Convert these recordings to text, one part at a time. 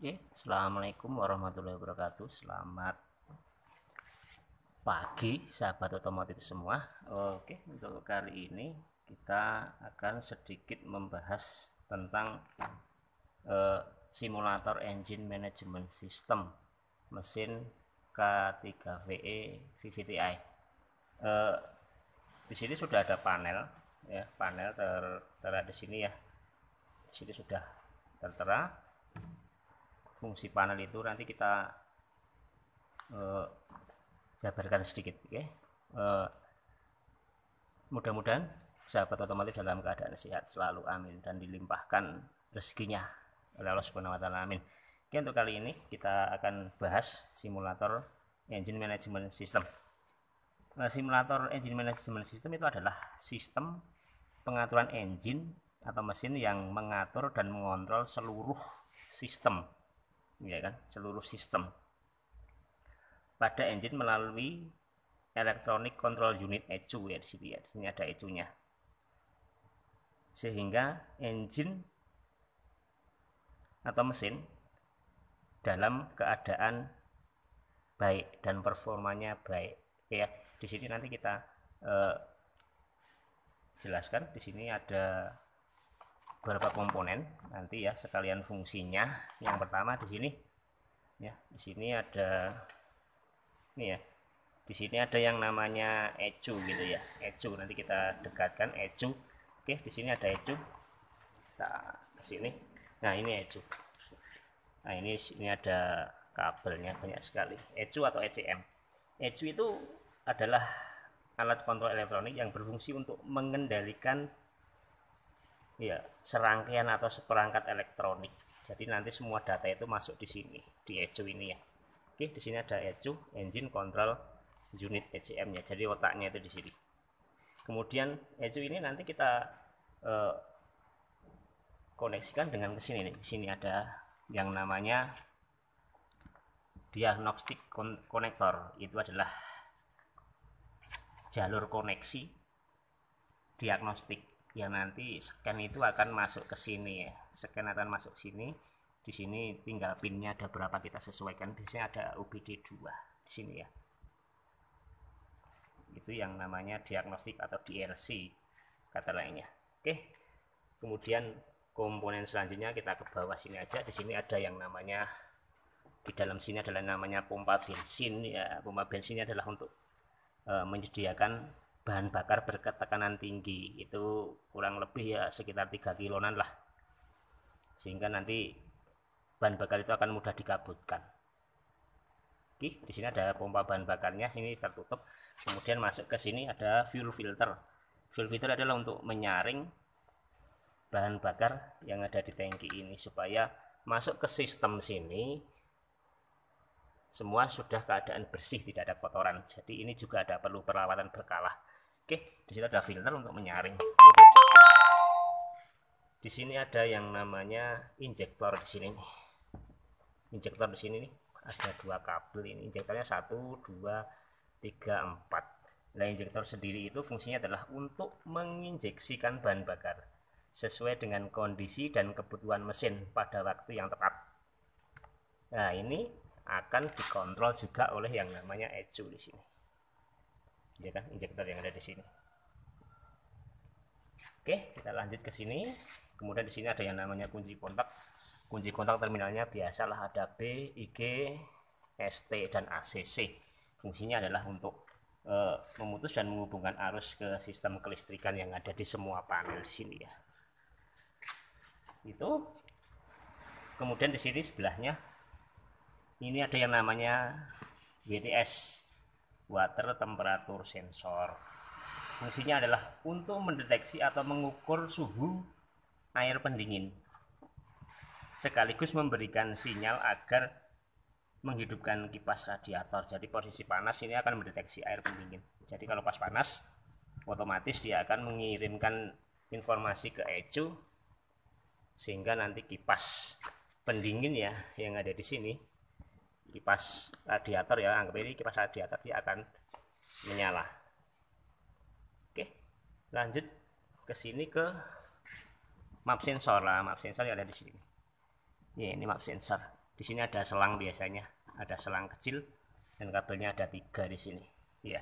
Oke, assalamualaikum warahmatullahi wabarakatuh. Selamat pagi, sahabat otomotif semua. Oke, untuk kali ini kita akan sedikit membahas tentang simulator engine management system mesin K3VE VVTi. Di sini sudah ada panel, ya, panel tertera di sini ya. Di sini sudah tertera fungsi panel itu. Nanti kita jabarkan sedikit, oke. Mudah-mudahan sahabat otomotif dalam keadaan sehat selalu, amin, dan dilimpahkan rezekinya oleh Allah Subhanahu wa taala, amin. Oke, untuk kali ini kita akan bahas simulator engine management system. Simulator engine management system itu adalah sistem pengaturan engine atau mesin yang mengatur dan mengontrol seluruh sistem, ya kan, seluruh sistem pada engine melalui electronic control unit ECU, ya, di sini ya, di sini ada ECU-nya, sehingga engine atau mesin dalam keadaan baik dan performanya baik, ya. Di sini nanti kita jelaskan. Di sini ada beberapa komponen nanti ya, sekalian fungsinya. Yang pertama di sini ya, di sini ada ini ya, di sini ada yang namanya ECU gitu ya, ECU. Nanti kita dekatkan ECU. Oke, di sini ada ECU. Nah, ke sini. Nah, ini ECU. Nah, ini ada kabelnya banyak sekali. ECU atau ECM. ECU itu adalah alat kontrol elektronik yang berfungsi untuk mengendalikan ya serangkaian atau seperangkat elektronik. Jadi nanti semua data itu masuk di sini, di ECU ini ya. Oke, di sini ada ECU, engine control unit ECM-nya. Jadi otaknya itu di sini. Kemudian ECU ini nanti kita koneksikan dengan ke sini nih. Di sini ada yang namanya diagnostic connector. Itu adalah jalur koneksi diagnostik yang nanti scan itu akan masuk ke sini ya. Scan akan masuk sini. Di sini tinggal pinnya ada berapa kita sesuaikan. Biasanya ada UBD2 di sini ya. Itu yang namanya diagnostik atau DLC kata lainnya. Oke. Kemudian komponen selanjutnya kita ke bawah sini aja. Di sini ada yang namanya, di dalam sini adalah namanya pompa bensin ya. Pompa bensinnya adalah untuk menyediakan bahan bakar bertekanan tinggi. Itu kurang lebih ya sekitar 3 kiloan lah, sehingga nanti bahan bakar itu akan mudah dikabutkan. Oke, di sini ada pompa bahan bakarnya, ini tertutup. Kemudian masuk ke sini ada fuel filter. Fuel filter adalah untuk menyaring bahan bakar yang ada di tangki ini supaya masuk ke sistem sini semua sudah keadaan bersih, tidak ada kotoran. Jadi ini juga ada perlu perawatan berkala. Oke, di sini ada filter untuk menyaring. Di sini ada yang namanya injektor di sini. Injektor di sini nih ada 2 kabel ini. Injektornya 1, 2, 3, 4. Nah, injektor sendiri itu fungsinya adalah untuk menginjeksikan bahan bakar sesuai dengan kondisi dan kebutuhan mesin pada waktu yang tepat. Nah, ini akan dikontrol juga oleh yang namanya ECU di sini. Ya kan, injektor yang ada di sini. Oke, kita lanjut ke sini. Kemudian di sini ada yang namanya kunci kontak. Kunci kontak terminalnya biasalah ada B, IG, ST dan ACC. Fungsinya adalah untuk memutus dan menghubungkan arus ke sistem kelistrikan yang ada di semua panel di sini ya. Itu. Kemudian di sini sebelahnya ini ada yang namanya WTS, water temperature sensor. Fungsinya adalah untuk mendeteksi atau mengukur suhu air pendingin, sekaligus memberikan sinyal agar menghidupkan kipas radiator. Jadi posisi panas ini akan mendeteksi air pendingin. Jadi kalau pas panas, otomatis dia akan mengirimkan informasi ke ECU, sehingga nanti kipas pendingin ya yang ada di sini, kipas radiator ya, anggap ini kipas radiator, dia akan menyala. Oke, lanjut ke sini ke map sensor lah. Map sensor yang ada di sini. Ya, ini map sensor. Di sini ada selang, biasanya ada selang kecil dan kabelnya ada 3 di sini ya.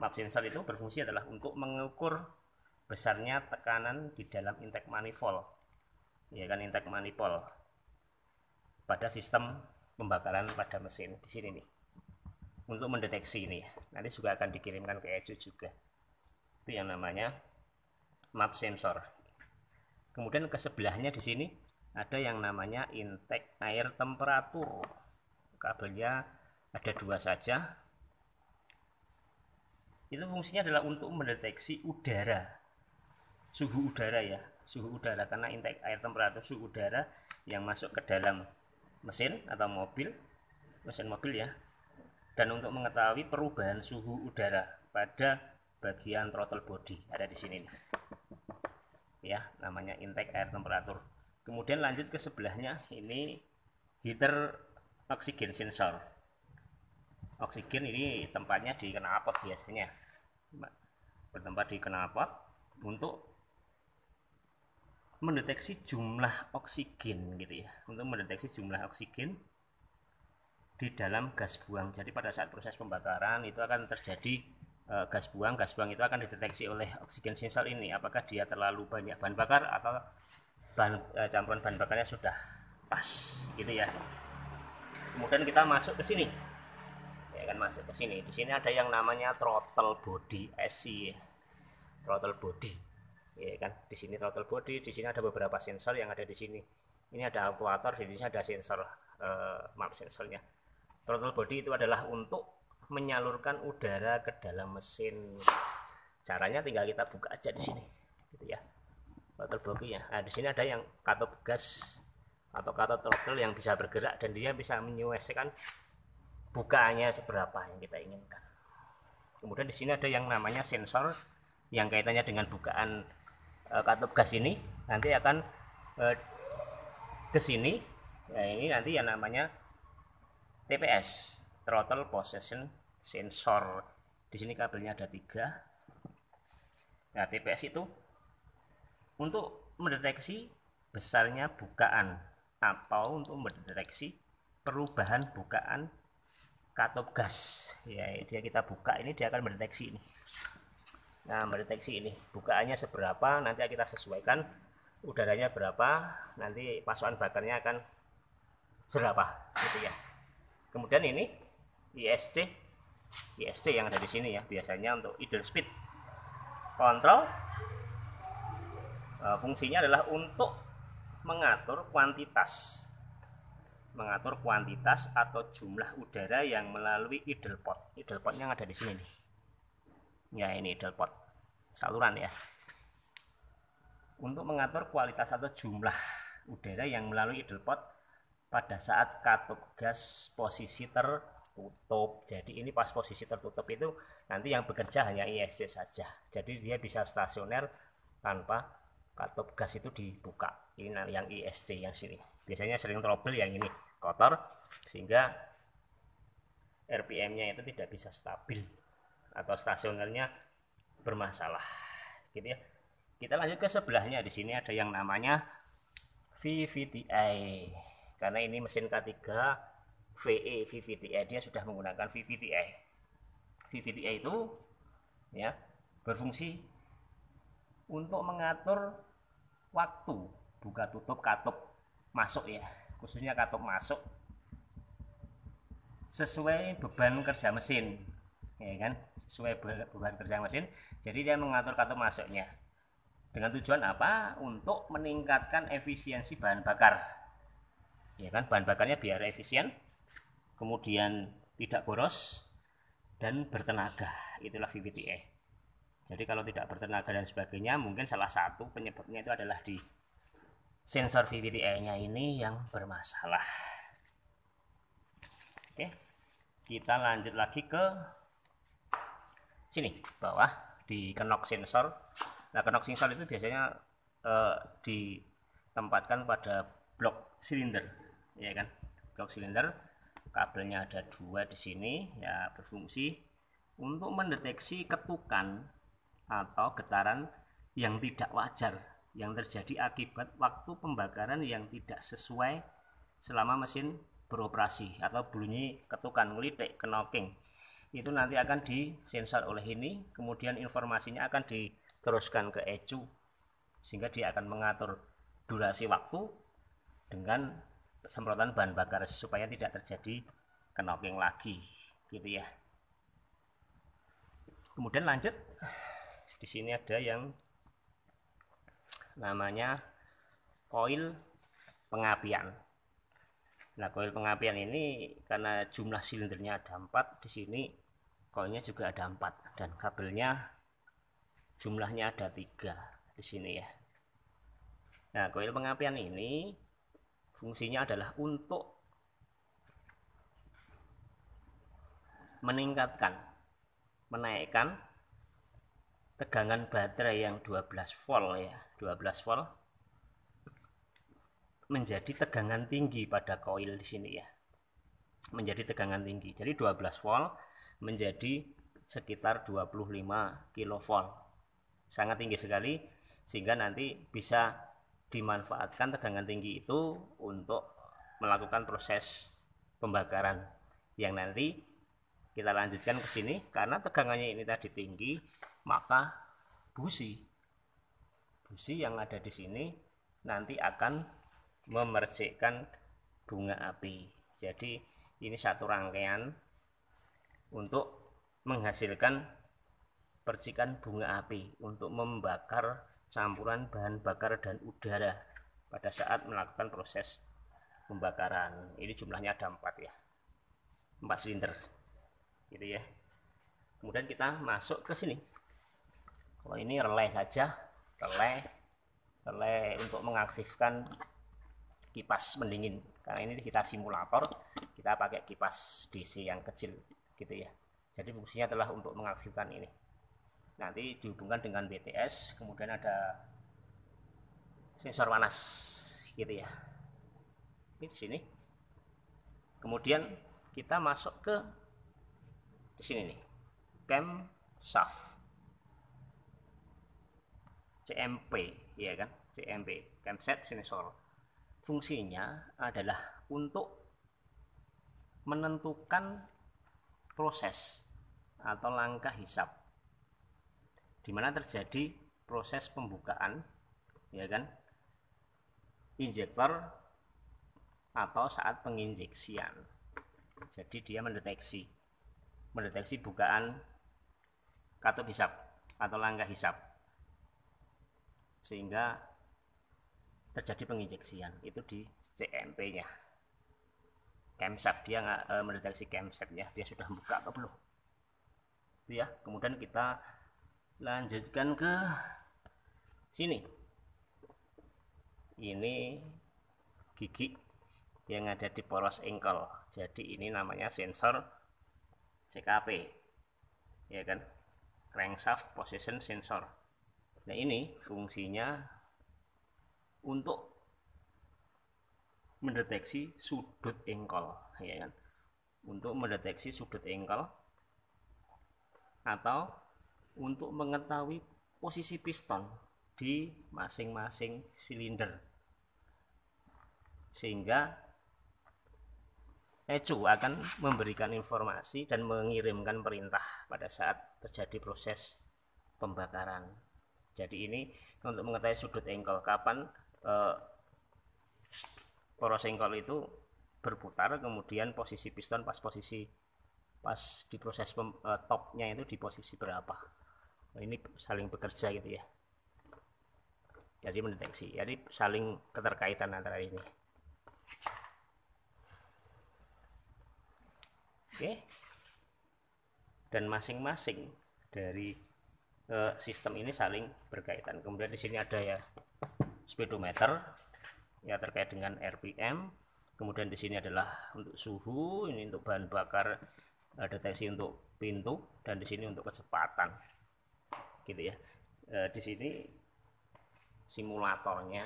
Map sensor itu berfungsi adalah untuk mengukur besarnya tekanan di dalam intake manifold ya kan, intake manifold pada sistem pembakaran pada mesin di sini nih, untuk mendeteksi ini ya. Nanti juga akan dikirimkan ke ECU juga. Itu yang namanya map sensor. Kemudian ke sebelahnya di sini ada yang namanya intake air temperatur. Kabelnya ada 2 saja. Itu fungsinya adalah untuk mendeteksi udara, suhu udara ya, suhu udara, karena intake air temperatur suhu udara yang masuk ke dalam mesin atau mesin mobil ya. Dan untuk mengetahui perubahan suhu udara pada bagian throttle body ada di sini nih. Ya, namanya intake air temperatur. Kemudian lanjut ke sebelahnya, ini heater oksigen sensor. Oksigen ini tempatnya di knalpot biasanya, bertempat di knalpot untuk mendeteksi jumlah oksigen gitu ya, untuk mendeteksi jumlah oksigen di dalam gas buang. Jadi pada saat proses pembakaran itu akan terjadi gas buang itu akan dideteksi oleh oksigen sensor ini, apakah dia terlalu banyak bahan bakar atau campuran bahan bakarnya sudah pas gitu ya. Kemudian kita masuk ke sini ya kan, masuk ke sini. Di sini ada yang namanya throttle body SC ya. Throttle body ya kan, di sini throttle body, di sini ada beberapa sensor yang ada di sini. Ini ada aktuator, di sini ada sensor map sensornya. Throttle body itu adalah untuk menyalurkan udara ke dalam mesin. Caranya tinggal kita buka aja di sini gitu ya, throttle body ya. Nah, di sini ada yang katup gas atau katup throttle yang bisa bergerak dan dia bisa menyesuaikan bukaannya seberapa yang kita inginkan. Kemudian di sini ada yang namanya sensor yang kaitannya dengan bukaan katup gas ini, nanti akan ke sini. Nah, ini nanti yang namanya TPS, throttle position sensor. Di sini kabelnya ada 3. Nah, TPS itu untuk mendeteksi besarnya bukaan atau untuk mendeteksi perubahan bukaan katup gas ya. Dia kita buka ini, dia akan mendeteksi ini. Nah, mendeteksi ini bukaannya seberapa, nanti kita sesuaikan udaranya berapa, nanti pasokan bakarnya akan berapa gitu ya. Kemudian ini ISC yang ada di sini ya, biasanya untuk idle speed control. Fungsinya adalah untuk mengatur kuantitas atau jumlah udara yang melalui idle pot. Idle pot yang ada di sini nih. Ya, ini idle pot, saluran ya. Untuk mengatur kualitas atau jumlah udara yang melalui idle pot pada saat katup gas posisi tertutup. Jadi ini pas posisi tertutup itu nanti yang bekerja hanya ISC saja. Jadi dia bisa stasioner tanpa katup gas itu dibuka. Ini yang ISC yang sini. Biasanya sering trouble yang ini kotor sehingga RPM-nya itu tidak bisa stabil atau stasionernya bermasalah gitu ya. Kita lanjut ke sebelahnya. Di sini ada yang namanya VVTi. Karena ini mesin K3 VE VVTi, dia sudah menggunakan VVTi. VVTi itu ya berfungsi untuk mengatur waktu buka tutup katup masuk ya, khususnya katup masuk sesuai beban kerja mesin ya kan, sesuai beban kerja mesin. Jadi dia mengatur katup masuknya dengan tujuan apa? Untuk meningkatkan efisiensi bahan bakar ya kan, bahan bakarnya biar efisien, kemudian tidak boros dan bertenaga. Itulah VVTi. Jadi kalau tidak bertenaga dan sebagainya, mungkin salah satu penyebabnya itu adalah di sensor VVTi-nya ini yang bermasalah. Oke, kita lanjut lagi ke sini bawah di knock sensor. Nah, knock sensor itu biasanya ditempatkan pada blok silinder ya kan, blok silinder. Kabelnya ada 2 di sini ya, berfungsi untuk mendeteksi ketukan atau getaran yang tidak wajar yang terjadi akibat waktu pembakaran yang tidak sesuai selama mesin beroperasi atau bunyi ketukan, ngelitik, knocking, itu nanti akan disensor oleh ini, kemudian informasinya akan diteruskan ke ECU sehingga dia akan mengatur durasi waktu dengan semprotan bahan bakar supaya tidak terjadi knocking lagi gitu ya. Kemudian lanjut, di sini ada yang namanya koil pengapian. Nah, koil pengapian ini karena jumlah silindernya ada 4, di sini koilnya juga ada 4 dan kabelnya jumlahnya ada 3 di sini ya. Nah, koil pengapian ini fungsinya adalah untuk meningkatkan, menaikkan tegangan baterai yang 12 volt ya, 12 volt menjadi tegangan tinggi pada koil di sini ya. Menjadi tegangan tinggi. Jadi 12 volt menjadi sekitar 25 kilovolt. Sangat tinggi sekali sehingga nanti bisa dimanfaatkan tegangan tinggi itu untuk melakukan proses pembakaran yang nanti kita lanjutkan ke sini. Karena tegangannya ini tadi tinggi, maka busi yang ada di sini nanti akan memercikkan bunga api. Jadi ini satu rangkaian untuk menghasilkan percikan bunga api untuk membakar campuran bahan bakar dan udara pada saat melakukan proses pembakaran. Ini jumlahnya ada 4 ya, 4 silinder gitu ya. Kemudian kita masuk ke sini. Kalau ini relay saja, relay untuk mengaktifkan kipas pendingin. Karena ini kita simulator, kita pakai kipas DC yang kecil gitu ya. Jadi fungsinya adalah untuk mengaktifkan ini. Nanti dihubungkan dengan BTS, kemudian ada sensor panas gitu ya. Ini di sini. Kemudian kita masuk ke di sini nih, camshaft, CMP ya kan, CMP, camshaft sensor. Fungsinya adalah untuk menentukan proses atau langkah hisap di mana terjadi proses pembukaan ya kan, injektor atau saat penginjeksian. Jadi dia mendeteksi bukaan katup hisap atau langkah hisap sehingga terjadi penginjeksian. Itu di CMP nya. Camshaft, dia nggak mendeteksi camshaftnya, dia sudah buka atau belum ya. Kemudian kita lanjutkan ke sini. Ini gigi yang ada di poros engkel. Jadi ini namanya sensor CKP ya kan, crankshaft position sensor. Nah, ini fungsinya untuk mendeteksi sudut engkel ya kan, untuk mendeteksi sudut engkel atau untuk mengetahui posisi piston di masing-masing silinder sehingga ECU akan memberikan informasi dan mengirimkan perintah pada saat terjadi proses pembakaran. Jadi ini untuk mengetahui sudut engkel, kapan poros engkel itu berputar, kemudian posisi piston pas di proses topnya itu di posisi berapa. Ini saling bekerja gitu ya. Jadi mendeteksi, jadi saling keterkaitan antara ini. Oke. Dan masing-masing dari sistem ini saling berkaitan. Kemudian di sini ada ya speedometer ya terkait dengan RPM. Kemudian di sini adalah untuk suhu, ini untuk bahan bakar, deteksi untuk pintu, dan di sini untuk kecepatan gitu ya. Di sini simulatornya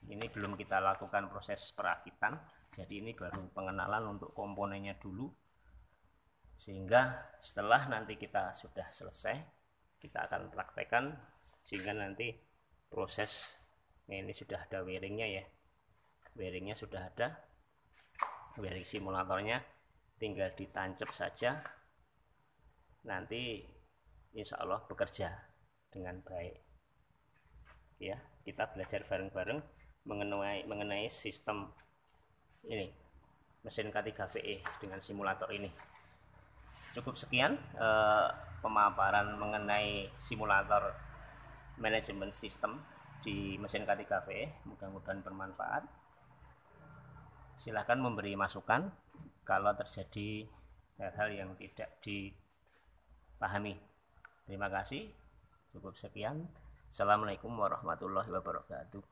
ini belum kita lakukan proses perakitan, jadi ini baru pengenalan untuk komponennya dulu, sehingga setelah nanti kita sudah selesai kita akan praktekkan sehingga nanti proses ini sudah ada wiringnya ya, bearingnya sudah ada, bearing simulatornya tinggal ditancap saja, nanti insya Allah bekerja dengan baik. Ya, kita belajar bareng-bareng mengenai sistem ini mesin K3VE dengan simulator ini. Cukup sekian pemaparan mengenai simulator manajemen sistem di mesin K3VE, mudah-mudahan bermanfaat. Silahkan memberi masukan kalau terjadi hal-hal yang tidak dipahami. Terima kasih. Cukup sekian. Assalamualaikum warahmatullahi wabarakatuh.